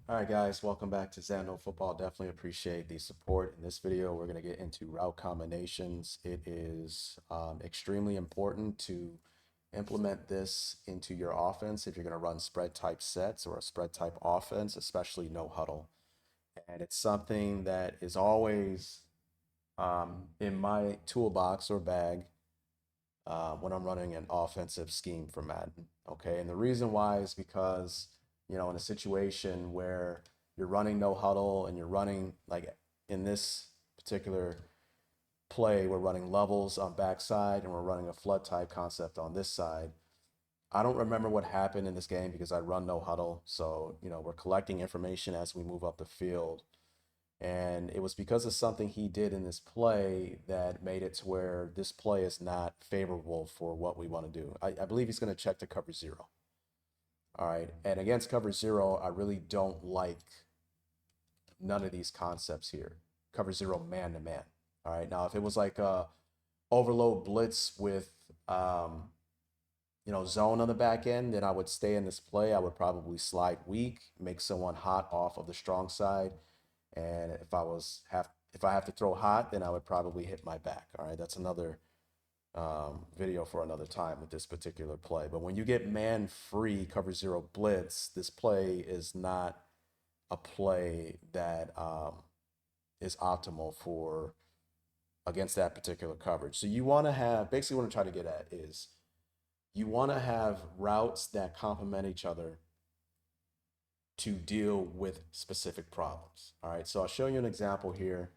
All right, guys, welcome back to Zando Football. Definitely appreciate the support. In this video, we're going to get into route combinations. It is extremely important to implement this into your offense if you're going to run spread type sets or a spread type offense, especially no huddle. And it's something that is always in my toolbox or bag when I'm running an offensive scheme for Madden. Okay. And the reason why is because, in a situation where you're running no huddle and you're running like in this particular play, we're running levels on backside and we're running a flood type concept on this side. I don't remember what happened in this game because I run no huddle. So, we're collecting information as we move up the field. And it was because of something he did in this play that made it to where this play is not favorable for what we want to do. I believe he's going to check to cover zero. All right. And against cover zero, I really don't like none of these concepts here. Cover zero man to man. All right. Now, if it was like a overload blitz with, zone on the back end, then I would stay in this play. I would probably slide weak, make someone hot off of the strong side. And if I have to throw hot, then I would probably hit my back. All right, that's another video for another time with this particular play. But when you get man free cover zero blitz, this play is not a play that is optimal for against that particular coverage. So you want to have basically what I'm trying to get at is you want to have routes that complement each other to deal with specific problems. All right, so I'll show you an example here,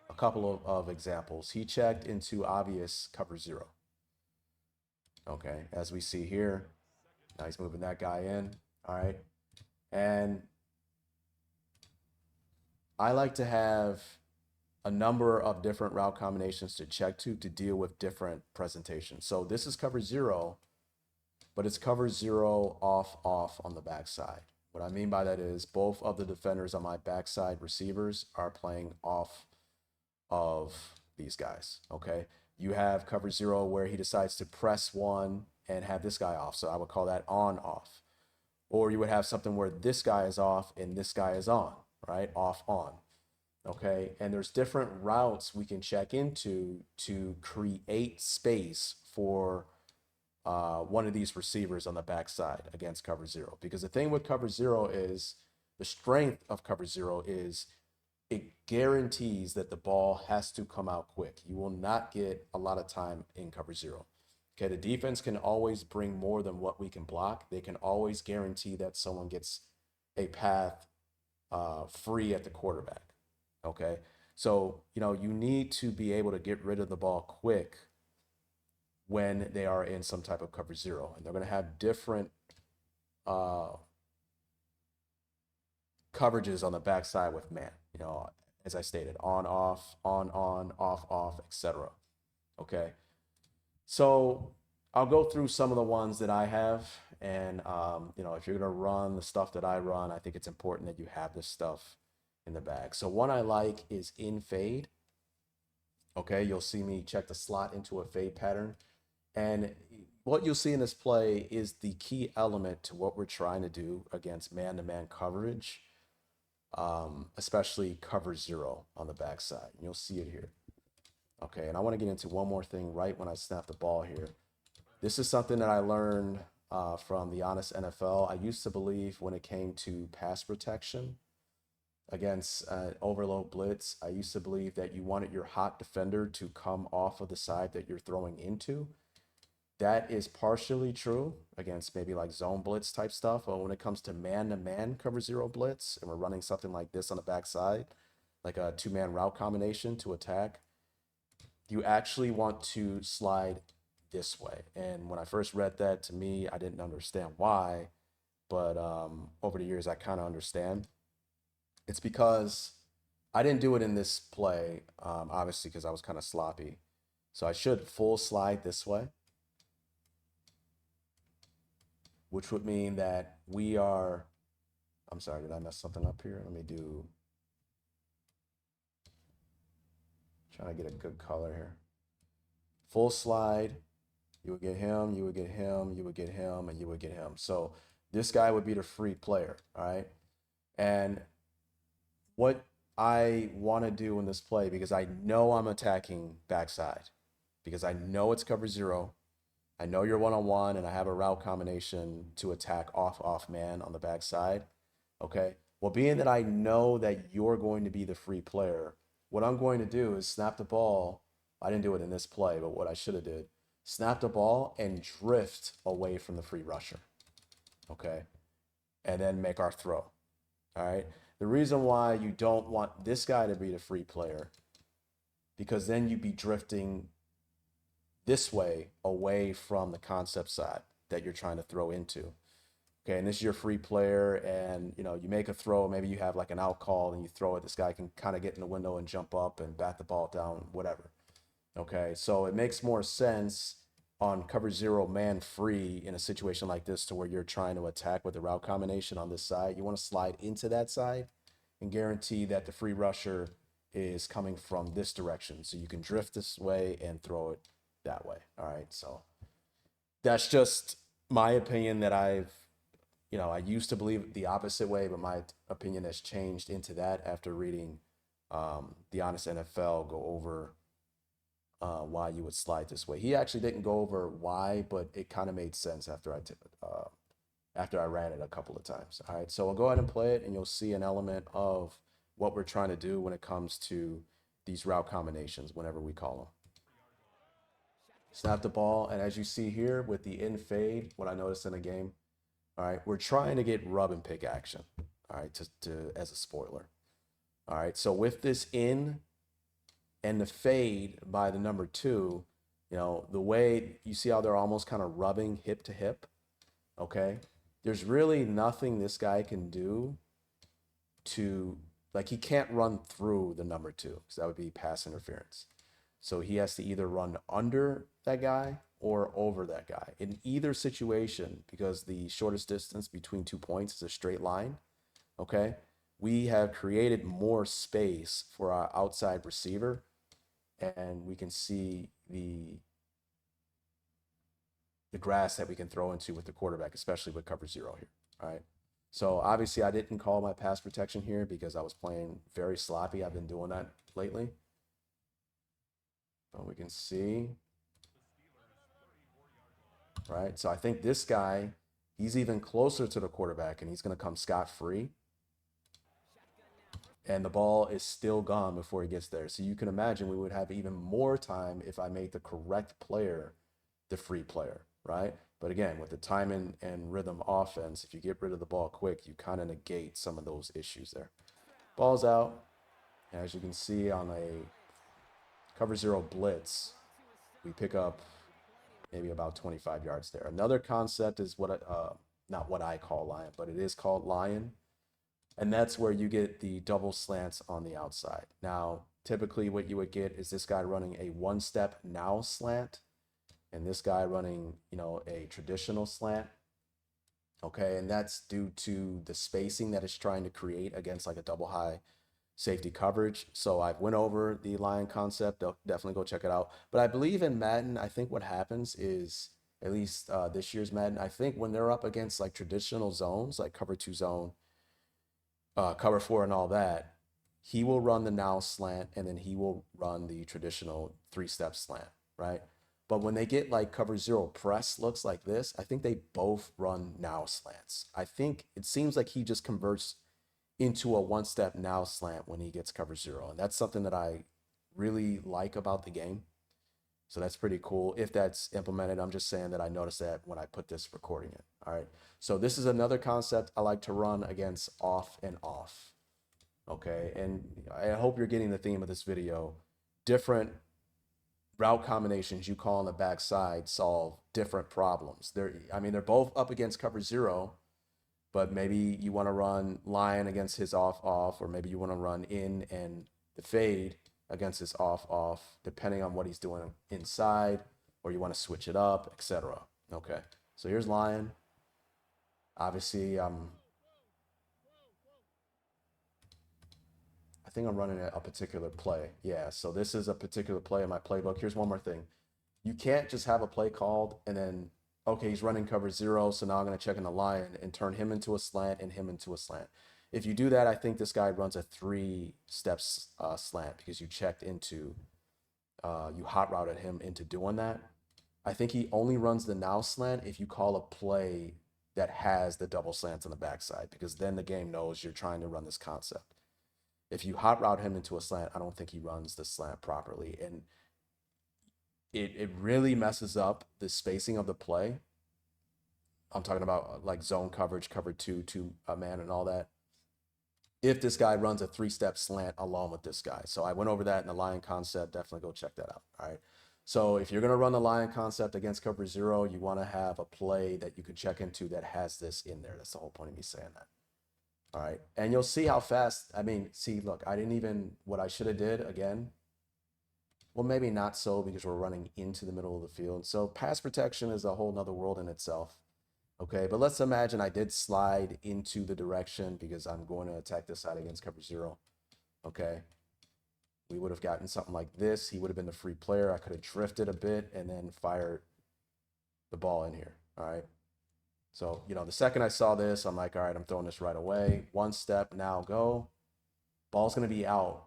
a couple of examples. He checked into obvious cover zero. Okay, as we see here, now he's moving that guy in. All right, and I like to have a number of different route combinations to check to deal with different presentations. So this is cover zero, but it's cover zero off on the backside. What I mean by that is both of the defenders on my backside receivers are playing off of these guys. Okay. You have cover zero where he decides to press one and have this guy off. So I would call that on off. Or you would have something where this guy is off and this guy is on, right? Off on. Okay. And there's different routes we can check into to create space for one of these receivers on the backside against cover zero. Because the thing with cover zero is the strength of cover zero is it guarantees that the ball has to come out quick. You will not get a lot of time in cover zero. Okay, the defense can always bring more than what we can block. They can always guarantee that someone gets a path free at the quarterback. Okay, so you need to be able to get rid of the ball quick when they are in some type of cover zero, and they're going to have different coverages on the backside with man. As I stated, on, off, off, etc. Okay, so I'll go through some of the ones that I have, and if you're going to run the stuff that I run, I think it's important that you have this stuff in the bag. So one I like is in fade. Okay, you'll see me check the slot into a fade pattern. And what you'll see in this play is the key element to what we're trying to do against man-to-man coverage, especially cover zero on the backside. You'll see it here. Okay, and I want to get into one more thing right when I snap the ball here. This is something that I learned from the Honest NFL. I used to believe when it came to pass protection against overload blitz, I used to believe that you wanted your hot defender to come off of the side that you're throwing into. That is partially true against maybe like zone blitz type stuff. But when it comes to man-to-man cover zero blitz, and we're running something like this on the backside, like a two-man route combination to attack, you actually want to slide this way. And when I first read that, to me, I didn't understand why. But over the years, I kind of understand. It's because I didn't do it in this play, obviously, because I was kind of sloppy. So I should full slide this way, which would mean that we are, I'm sorry, did I mess something up here? Let me do, trying to get a good color here. Full slide, you would get him, you would get him, you would get him, and you would get him. So This guy would be the free player, all right? And what I want to do in this play, because I know I'm attacking backside, because I know it's cover zero. I know you're one-on-one, and I have a route combination to attack off man on the backside. Okay. Well, being that I know that you're going to be the free player, what I'm going to do is snap the ball. I didn't do it in this play, but what I should have did, snap the ball and drift away from the free rusher. Okay. And then make our throw. All right. The reason why you don't want this guy to be the free player, because then you'd be drifting this way away from the concept side that you're trying to throw into. Okay, and this is your free player, and you make a throw, maybe you have like an out call and you throw it, this guy can kind of get in the window and jump up and bat the ball down, whatever. Okay, so it makes more sense on cover zero man free in a situation like this, to where you're trying to attack with a route combination on this side. You want to slide into that side and guarantee that the free rusher is coming from this direction, so you can drift this way and throw it that way. All right, so that's just my opinion that I used to believe the opposite way, but my opinion has changed into that after reading The Honest NFL go over why you would slide this way. He actually didn't go over why, but it kind of made sense after I ran it a couple of times. All right, so we'll go ahead and play it, and you'll see an element of what we're trying to do when it comes to these route combinations, whenever we call them. Snap the ball, and as you see here with the in fade, what I noticed in the game, all right, we're trying to get rub and pick action, all right, as a spoiler. All right, so with this in and the fade by the number 2, the way you see how they're almost kind of rubbing hip to hip, okay? There's really nothing this guy can do to, like, he can't run through the number 2, because that would be pass interference. So he has to either run under that guy or over that guy. In either situation, because the shortest distance between 2 points is a straight line, okay, we have created more space for our outside receiver, and we can see the grass that we can throw into with the quarterback, especially with cover zero here. All right. So obviously I didn't call my pass protection here because I was playing very sloppy. I've been doing that lately. But we can see, right? So I think this guy, he's even closer to the quarterback, and he's going to come scot-free. And the ball is still gone before he gets there. So you can imagine we would have even more time if I made the correct player the free player, right? But again, with the time and rhythm offense, if you get rid of the ball quick, you kind of negate some of those issues there. Ball's out. As you can see on a cover zero blitz, we pick up maybe about 25 yards there. Another concept is not what I call lion, but it is called lion. And that's where you get the double slants on the outside. Now, typically what you would get is this guy running a one-step now slant, and this guy running, a traditional slant. Okay, and that's due to the spacing that it's trying to create against like a double high safety coverage. So I went over the line concept. Definitely go check it out. But I believe in Madden, I think what happens is, at least this year's Madden, I think when they're up against like traditional zones, like cover 2 zone, cover 4 and all that, he will run the now slant, and then he will run the traditional 3-step slant, right? But when they get like cover 0 press looks like this, I think they both run now slants. I think it seems like he just converts into a one-step now slant when he gets cover 0. And that's something that I really like about the game. So that's pretty cool. If that's implemented, I'm just saying that I noticed that when I put this recording in. All right. So this is another concept I like to run against off and off. Okay. And I hope you're getting the theme of this video. Different route combinations you call on the backside solve different problems. They're both up against cover 0, but maybe you want to run lion against his off, or maybe you want to run in and the fade against his off, depending on what he's doing inside, or you want to switch it up, etc. Okay, so here's lion. Obviously, I think I'm running a particular play. Yeah, so this is a particular play in my playbook. Here's one more thing. You can't just have a play called and then Okay, he's running cover zero, so now I'm going to check in the lion and turn him into a slant and him into a slant. If you do that, I think this guy runs a 3 steps slant because you checked into, you hot routed him into doing that. I think he only runs the now slant if you call a play that has the double slants on the backside, because then the game knows you're trying to run this concept. If you hot route him into a slant, I don't think he runs the slant properly. And it really messes up the spacing of the play. I'm talking about like zone coverage, cover two a man and all that. If this guy runs a 3-step slant along with this guy. So I went over that in the lion concept. Definitely go check that out. All right. So if you're going to run the lion concept against cover zero, you want to have a play that you can check into that has this in there. That's the whole point of me saying that. All right. And you'll see how fast, I mean, see, look, I didn't even, what I should have did again, well, maybe not so because we're running into the middle of the field. So pass protection is a whole nother world in itself. Okay, but let's imagine I did slide into the direction because I'm going to attack this side against cover zero. Okay, we would have gotten something like this. He would have been the free player. I could have drifted a bit and then fired the ball in here. All right. So, you know, the second I saw this, I'm like, all right, I'm throwing this right away. 1 step, now go. Ball's going to be out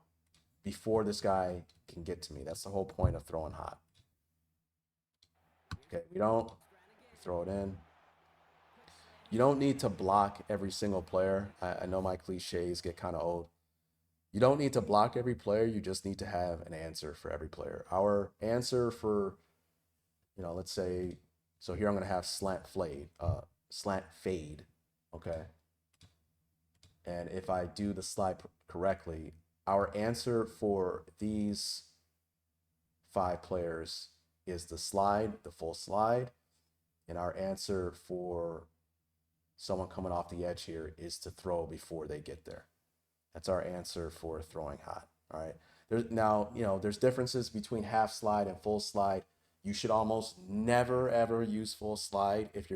before this guy can get to me. That's the whole point of throwing hot. Okay, we don't throw it in. You don't need to block every single player. I know my cliches get kind of old. You don't need to block every player. You just need to have an answer for every player. Our answer for, you know, let's say, so here I'm going to have slant fade. Okay. And if I do the slide correctly, our answer for these 5 players is the slide, the full slide. And our answer for someone coming off the edge here is to throw before they get there. That's our answer for throwing hot. All right. Now, you know, there's differences between half slide and full slide. You should almost never ever use full slide if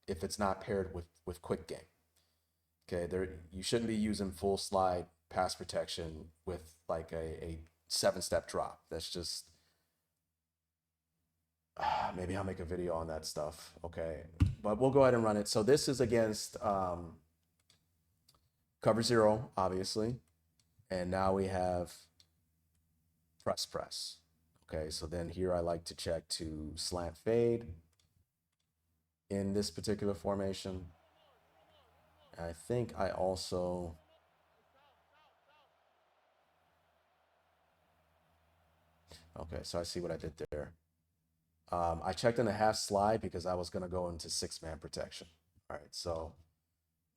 it's not paired with quick game. Okay, you shouldn't be using full slide pass protection with like a 7-step drop. That's just maybe I'll make a video on that stuff. Okay, but we'll go ahead and run it. So this is against cover zero, obviously, and now we have press. Okay, so then here I like to check to slant fade in this particular formation. I think I also, okay, so I see what I did there. I checked in a half slide because I was going to go into 6-man protection. All right, so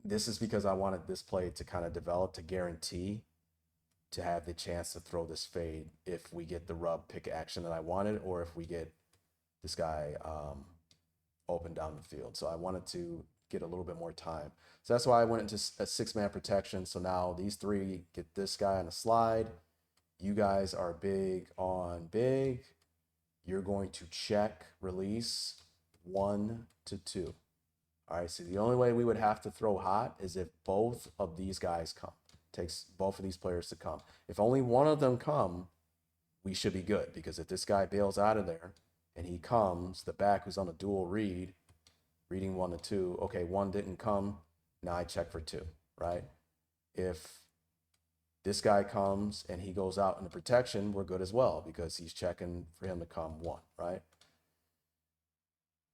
this is because I wanted this play to kind of develop to guarantee to have the chance to throw this fade if we get the rub pick action that I wanted, or if we get this guy open down the field. So I wanted to get a little bit more time. So that's why I went into a 6-man protection. So now these 3 get this guy on a slide. You guys are big on big. You're going to check release 1 to 2. All right, so the only way we would have to throw hot is if both of these guys come. It takes both of these players to come. If only one of them come, we should be good, because if this guy bails out of there and he comes, the back who's on a dual read, reading 1 to 2, okay, 1 didn't come, now I check for 2, right? If this guy comes and he goes out in the protection, we're good as well, because he's checking for him to come 1, right?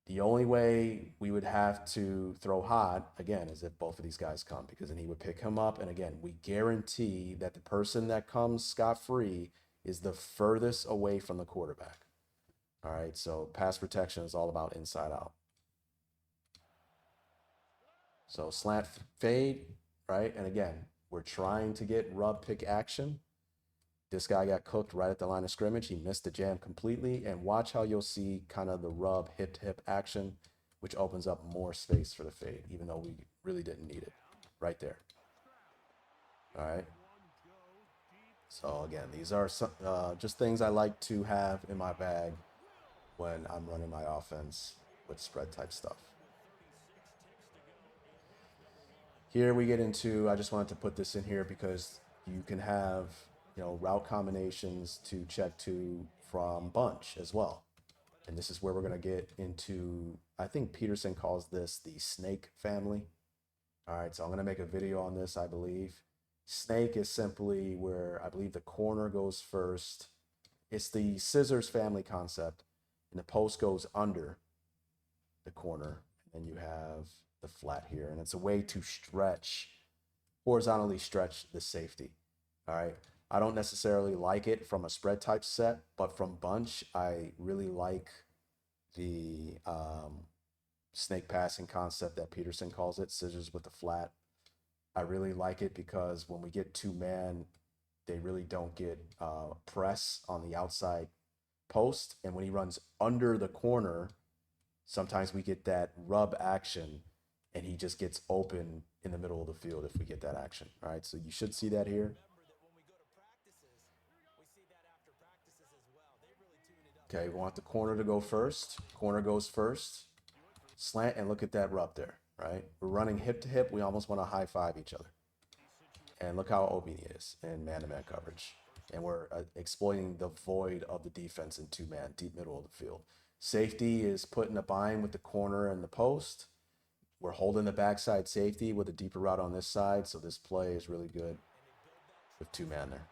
The only way we would have to throw hot, again, is if both of these guys come, because then he would pick him up. And again, we guarantee that the person that comes scot-free is the furthest away from the quarterback. All right, so pass protection is all about inside out. So slant fade, right? And again, we're trying to get rub pick action. This guy got cooked right at the line of scrimmage. He missed the jam completely. And watch how you'll see kind of the rub hip-to-hip action, which opens up more space for the fade, even though we really didn't need it. Right there. All right. So again, these are some, just things I like to have in my bag when I'm running my offense with spread type stuff. Here we get into, I just wanted to put this in here because you can have, you know, route combinations to check to from bunch as well. And this is where we're going to get into, I think Peterson calls this the snake family. All right, so I'm going to make a video on this, I believe. Snake is simply where I believe the corner goes first. It's the scissors family concept, and the post goes under the corner, and you have the flat here, and it's a way to stretch, horizontally stretch the safety. All right, I don't necessarily like it from a spread type set, but from bunch, I really like the snake passing concept that Peterson calls it, scissors with the flat. I really like it because when we get two man, they really don't get press on the outside post. And when he runs under the corner, sometimes we get that rub action and he just gets open in the middle of the field if we get that action. All right, so you should see that here. Okay, we want the corner to go first. Corner goes first. Slant, and look at that rub there, right? We're running hip to hip. We almost want to high five each other. And look how open he is in man-to-man coverage. And we're exploiting the void of the defense in two-man, deep middle of the field. Safety is put in a bind with the corner and the post. We're holding the backside safety with a deeper route on this side. So this play is really good with two-man there.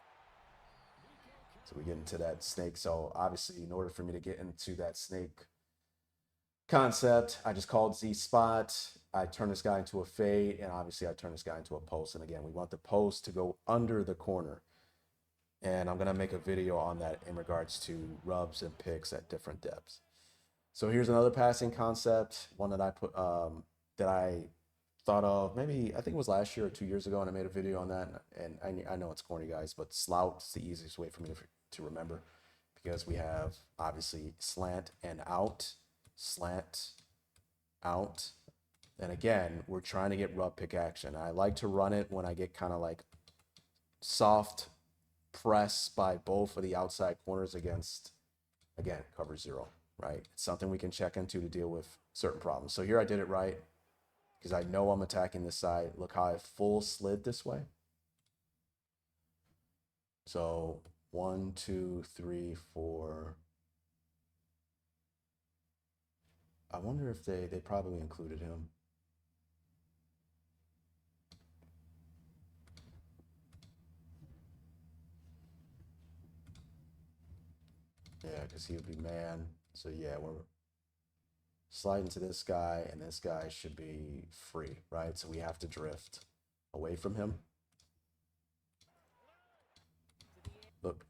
So we get into that snake. So obviously, in order for me to get into that snake concept, I just called Z spot. I turn this guy into a fade, and obviously I turn this guy into a post. And again, we want the post to go under the corner. And I'm going to make a video on that in regards to rubs and picks at different depths. So here's another passing concept, one that I put that I thought of maybe, I think it was last year or 2 years ago, and I made a video on that. And I know it's corny, guys, but slout is the easiest way for me to remember, because we have obviously slant and out, slant, out. And again, we're trying to get rub pick action. I like to run it when I get kind of like soft press by both of the outside corners against, again, cover zero, right? It's something we can check into to deal with certain problems. So here I did it right because I know I'm attacking this side. Look how I full slid this way. So 1, 2, 3, 4. I wonder if they probably included him. Yeah, because he would be man. So yeah, we're sliding to this guy, and this guy should be free, right? So we have to drift away from him. Look,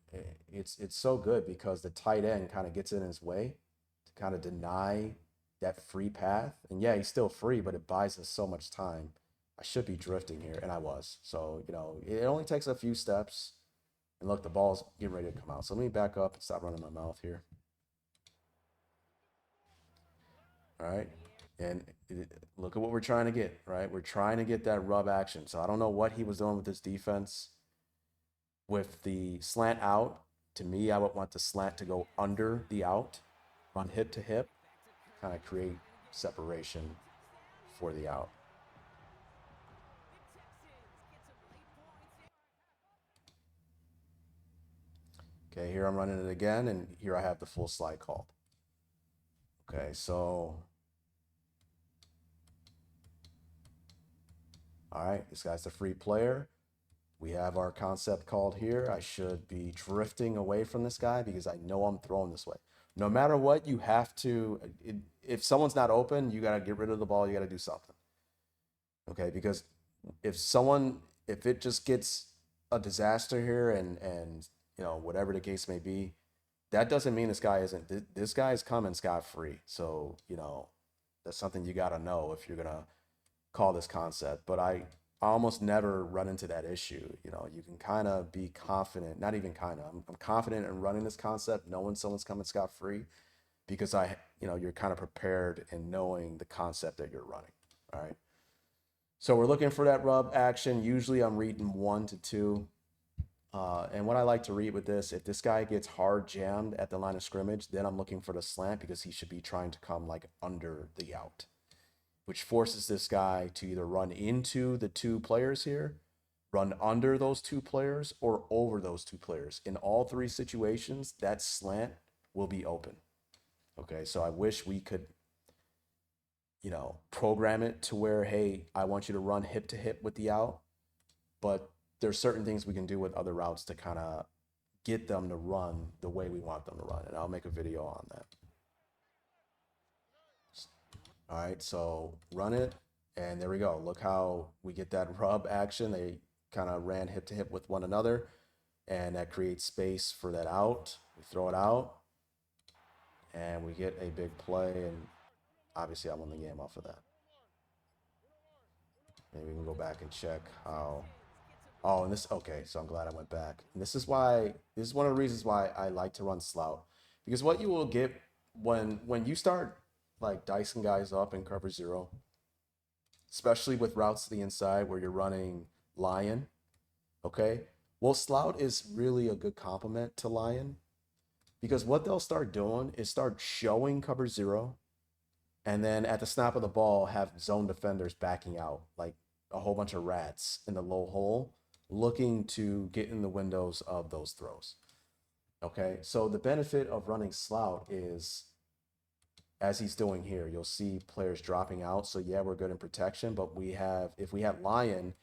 it's so good because the tight end kind of gets in his way to kind of deny that free path. And yeah, he's still free, but it buys us so much time. I should be drifting here, and I was. So, you know, it only takes a few steps. And look, the ball's getting ready to come out. So let me back up and stop running my mouth here. All right. And look at what we're trying to get, right? We're trying to get that rub action. So I don't know what he was doing with his defense. With the slant out, to me, I would want the slant to go under the out, run hip to hip, kind of create separation for the out. Okay, here I'm running it again, and here I have the full slide called. Okay, so, all right, this guy's the free player. We have our concept called here. I should be drifting away from this guy because I know I'm throwing this way. No matter what, you have to, if someone's not open, you got to get rid of the ball. You got to do something. Okay, because if it just gets a disaster here and you know, whatever the case may be, that doesn't mean this guy isn't, this guy is coming scot-free. So, you know, that's something you got to know if you're going to call this concept. But I almost never run into that issue. You know, you can kind of be confident, not even kind of, I'm confident in running this concept, knowing someone's coming scot-free, because you know, you're kind of prepared in knowing the concept that you're running. All right. So we're looking for that rub action. Usually I'm reading 1 to 2. And what I like to read with this, if this guy gets hard jammed at the line of scrimmage, then I'm looking for the slant because he should be trying to come like under the out, which forces this guy to either run into the two players here, run under those two players, or over those two players. In all three situations, that slant will be open. Okay, so I wish we could, program it to where, hey, I want you to run hip to hip with the out, but there's certain things we can do with other routes to kind of get them to run the way we want them to run. And I'll make a video on that. All right, so run it. And there we go. Look how we get that rub action. They kind of ran hip to hip with one another, and that creates space for that out. We throw it out, and we get a big play. And obviously, I won the game off of that. Maybe we can go back and check how. Oh, and this, okay, so I'm glad I went back. And this is one of the reasons why I like to run Slout. Because what you will get when you start like dicing guys up in cover zero, especially with routes to the inside where you're running Lion, okay? Well, Slout is really a good complement to Lion because what they'll start doing is start showing cover zero and then at the snap of the ball have zone defenders backing out like a whole bunch of rats in the low hole looking to get in the windows of those throws. Okay, so the benefit of running Slout is, as he's doing here, you'll see players dropping out. So yeah, we're good in protection, but if we had Lion,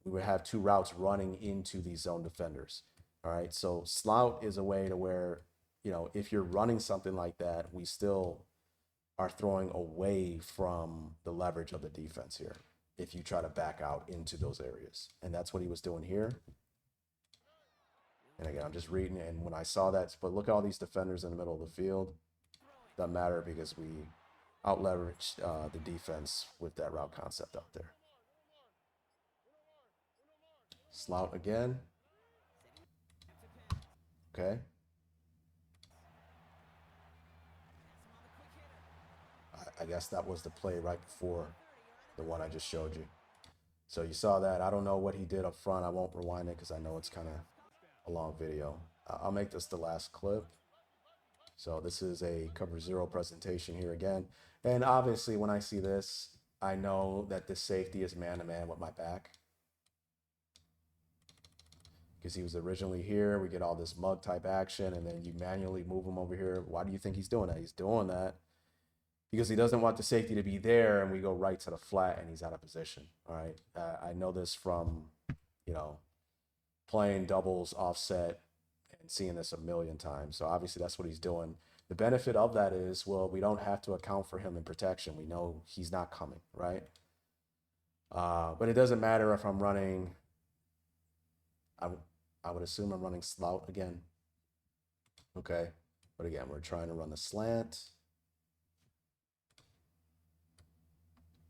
we would have two routes running into these zone defenders. All right, so Slout is a way to where, if you're running something like that, we still are throwing away from the leverage of the defense here if you try to back out into those areas. And that's what he was doing here. And again, I'm just reading, and when I saw that, but look at all these defenders in the middle of the field. Doesn't matter because we out leveraged the defense with that route concept out there. Slout again. Okay. I guess that was the play right before the one I just showed you. So you saw that. I don't know what he did up front. I won't rewind it because I know it's kind of a long video. I'll make this the last clip. So this is a cover zero presentation here again. And obviously when I see this, I know that this safety is man-to-man with my back. Because he was originally here, we get all this mug type action, and then you manually move him over here. Why do you think he's doing that? He's doing that because he doesn't want the safety to be there, and we go right to the flat, and he's out of position. All right, I know this from, playing doubles offset and seeing this a million times. So obviously that's what he's doing. The benefit of that is, well, we don't have to account for him in protection. We know he's not coming, right? But it doesn't matter if I'm running. I would assume I'm running Slout again. Okay, but again, we're trying to run the slant.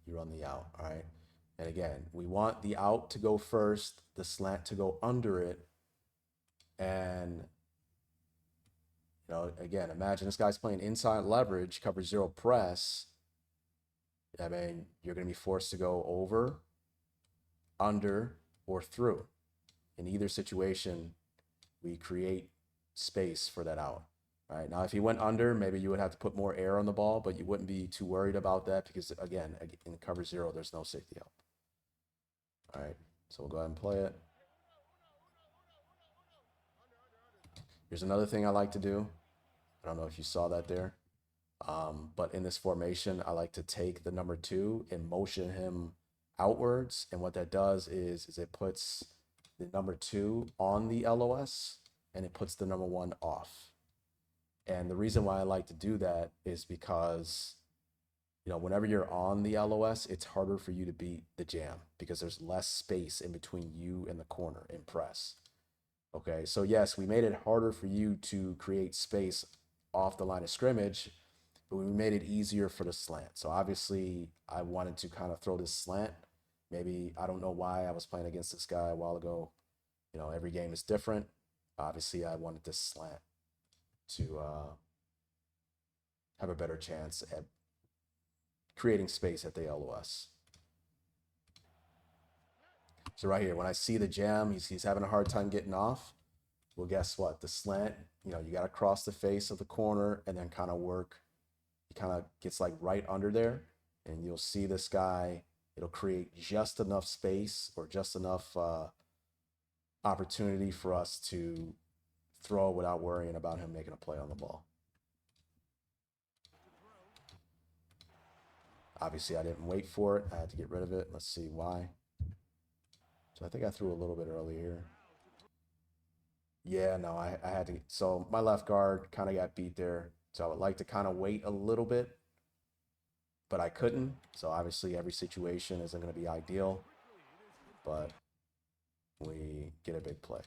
You run the out, all right? And again, we want the out to go first, the slant to go under it. And, again, imagine this guy's playing inside leverage, cover zero press. I mean, you're going to be forced to go over, under, or through. In either situation, we create space for that out. All right, now if he went under, maybe you would have to put more air on the ball, but you wouldn't be too worried about that because, again, in cover zero, there's no safety out. All right, so we'll go ahead and play it. Here's another thing I like to do. I don't know if you saw that there, but in this formation, I like to take the number 2 and motion him outwards. And what that does is it puts the number 2 on the LOS and it puts the number 1 off. And the reason why I like to do that is because, whenever you're on the LOS, it's harder for you to beat the jam because there's less space in between you and the corner in press. Okay, so yes, we made it harder for you to create space off the line of scrimmage, but we made it easier for the slant. So obviously I wanted to kind of throw this slant. Maybe, I don't know why I was playing against this guy a while ago. Every game is different. Obviously I wanted this slant to have a better chance at creating space at the LOS. So right here, when I see the jam, he's having a hard time getting off. Well, guess what? The slant, you got to cross the face of the corner and then kind of work. He kind of gets like right under there, and you'll see this guy. It'll create just enough space or just enough opportunity for us to throw without worrying about him making a play on the ball. Obviously, I didn't wait for it. I had to get rid of it. Let's see why. So I think I threw a little bit early here. Yeah, no, I had to. So my left guard kind of got beat there. So I would like to kind of wait a little bit, but I couldn't. So obviously, every situation isn't going to be ideal, but we get a big play.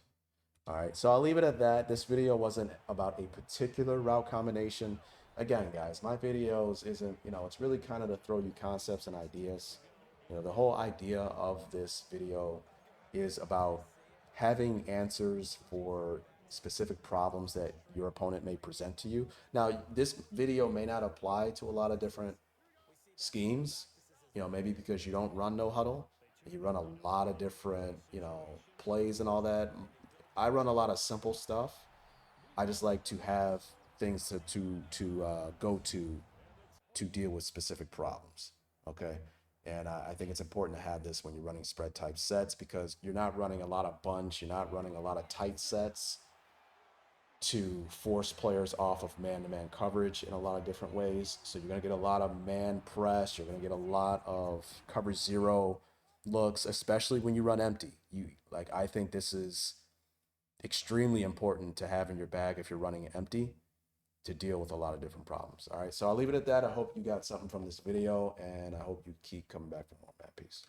All right, so I'll leave it at that. This video wasn't about a particular route combination. Again, guys, my videos isn't, it's really kind of to throw you concepts and ideas. The whole idea of this video is about having answers for specific problems that your opponent may present to you. Now, this video may not apply to a lot of different schemes, maybe because you don't run no huddle, you run a lot of different, plays and all that. I run a lot of simple stuff. I just like to have things to go to deal with specific problems. Okay. And I think it's important to have this when you're running spread type sets because you're not running a lot of bunch, you're not running a lot of tight sets to force players off of man-to-man coverage in a lot of different ways. So you're going to get a lot of man press. You're going to get a lot of cover zero looks, especially when you run empty. I think this is extremely important to have in your bag if you're running empty to deal with a lot of different problems. All right, so I'll leave it at that. I hope you got something from this video, and I hope you keep coming back for more, man. Peace.